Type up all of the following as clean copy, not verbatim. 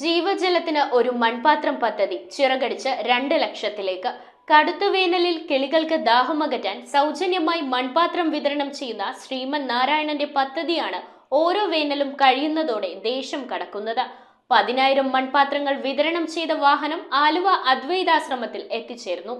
ജീവജലത്തിന് ഒരു മൺപാത്രം പദ്ധതി ചിറകടിച്ച് 2 ലക്ഷത്തിലേക്ക്. കടുത്ത വേനലിൽ കിളികൾക്ക് ദാഹമകറ്റാൻ സൗജന്യമായി മൺപാത്രം വിതരണം ചെയ്യുന്ന ശ്രീമൻ നാരായണന്റെ പദ്ധതിയാണ് ഓരോ വേനലും കഴിയുന്നതോടെ ദേശം കടക്കുന്നത്. 10,000 മൺപാത്രങ്ങൾ വിതരണം ചെയ്ത വാഹനം ആലുവ അദ്വൈതാശ്രമത്തിൽ എത്തിച്ചേർന്നു.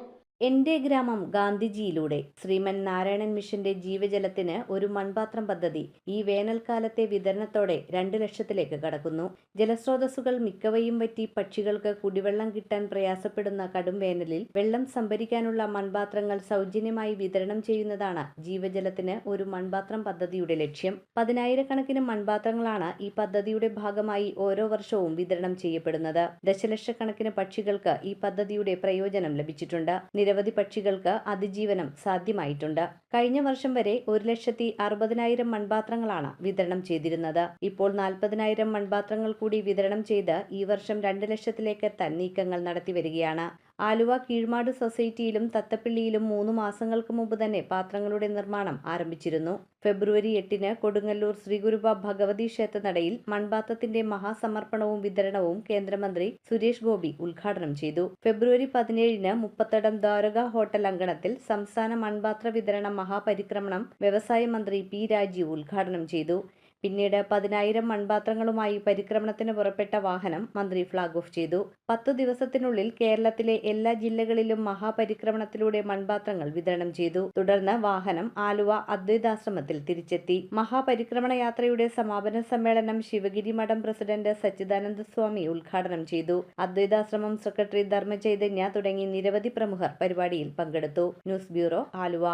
എന്റെ ഗ്രാമം ഗാന്ധിജിയിലൂടെ ശ്രീമൻ നാരായണൻ മിഷന്റെ ജീവജലത്തിന് ഒരു മൺപാത്രം പദ്ധതി ഈ വേനൽക്കാലത്തെ വിതരണത്തോടെ 2 ലക്ഷത്തിലേക്ക് കടക്കുന്നു. ജലസ്രോതസ്സുകൾ മിക്കവയും വറ്റി പക്ഷികൾക്ക് കുടിവെള്ളം കിട്ടാൻ പ്രയാസപ്പെടുന്ന കടും വേനലിൽ വെള്ളം സംഭരിക്കാനുള്ള മൺപാത്രങ്ങൾ സൗജന്യമായി വിതരണം ചെയ്യുന്നതാണ് ജീവജലത്തിന് ഒരു മൺപാത്രം പദ്ധതിയുടെ ലക്ഷ്യം. 10,000 മൺപാത്രങ്ങളാണ് ഈ പദ്ധതിയുടെ ഭാഗമായി ഓരോ വർഷവും വിതരണം ചെയ്യപ്പെടുന്നത്. ദശലക്ഷക്കണക്കിന് പക്ഷികൾക്ക് ഈ പദ്ധതിയുടെ പ്രയോജനം ലഭിച്ചിട്ടുണ്ട്. നിരവധി പക്ഷികൾക്ക് അതിജീവനം സാധ്യമായിട്ടുണ്ട്. കഴിഞ്ഞ വർഷം വരെ 1,60,000 മൺപാത്രങ്ങളാണ് വിതരണം ചെയ്തിരുന്നത്. ഇപ്പോൾ 40,000 മൺപാത്രങ്ങൾ കൂടി വിതരണം ചെയ്ത് ഈ വർഷം 2 ലക്ഷത്തിലേക്ക് എത്താൻ നീക്കങ്ങൾ നടത്തിവരികയാണ്. ആലുവ കീഴ്മാട് സൊസൈറ്റിയിലും തത്തപ്പിള്ളിയിലും 3 മാസങ്ങൾക്ക് മുമ്പ് തന്നെ പാത്രങ്ങളുടെ നിർമ്മാണം ആരംഭിച്ചിരുന്നു. ഫെബ്രുവരി 8-ന് കൊടുങ്ങല്ലൂർ ശ്രീഗുരുബ ഭഗവതി ക്ഷേത്രനടയിൽ മൺപാത്രത്തിന്റെ മഹാസമർപ്പണവും വിതരണവും കേന്ദ്രമന്ത്രി സുരേഷ് ഗോപി ഉദ്ഘാടനം ചെയ്തു. ഫെബ്രുവരി 17-ന് മുപ്പത്തടം ദ്വാരക ഹോട്ടൽ അങ്കണത്തിൽ സംസ്ഥാന മൺപാത്ര വിതരണ മഹാപരിക്രമണം വ്യവസായ മന്ത്രി പി രാജീവ് ഉദ്ഘാടനം ചെയ്തു. പിന്നീട് 10,000 മൺപാത്രങ്ങളുമായി പരിക്രമണത്തിന് പുറപ്പെട്ട വാഹനം മന്ത്രി ഫ്ളാഗ് ഓഫ് ചെയ്തു. 10 ദിവസത്തിനുള്ളിൽ കേരളത്തിലെ എല്ലാ ജില്ലകളിലും മഹാപരിക്രമണത്തിലൂടെ മൺപാത്രങ്ങൾ വിതരണം ചെയ്തു. തുടർന്ന് വാഹനം ആലുവ അദ്വൈതാശ്രമത്തിൽ തിരിച്ചെത്തി. മഹാപരിക്രമണ യാത്രയുടെ സമാപന സമ്മേളനം ശിവഗിരി മഠം പ്രസിഡന്റ് സച്ചിദാനന്ദ സ്വാമി ഉദ്ഘാടനം ചെയ്തു. അദ്വൈതാശ്രമം സെക്രട്ടറി ധർമ്മചൈതന്യ തുടങ്ങി നിരവധി പ്രമുഖർ പരിപാടിയിൽ പങ്കെടുത്തു. News bureau, Aluva.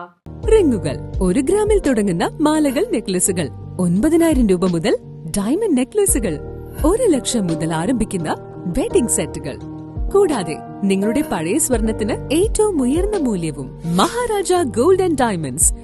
റിങ്ങുകൾ 1 ഗ്രാമിൽ തുടങ്ങുന്ന മാലകൾ, നെക്ലസുകൾ 9,000 രൂപ മുതൽ ഡയമണ്ട് നെക്ലസുകൾ 1 ലക്ഷം മുതൽ ആരംഭിക്കുന്ന വെഡിംഗ് സെറ്റുകൾ. കൂടാതെ നിങ്ങളുടെ പഴയ സ്വർണത്തിന് ഏറ്റവും ഉയർന്ന മൂല്യവും. Maharaja gold and diamonds,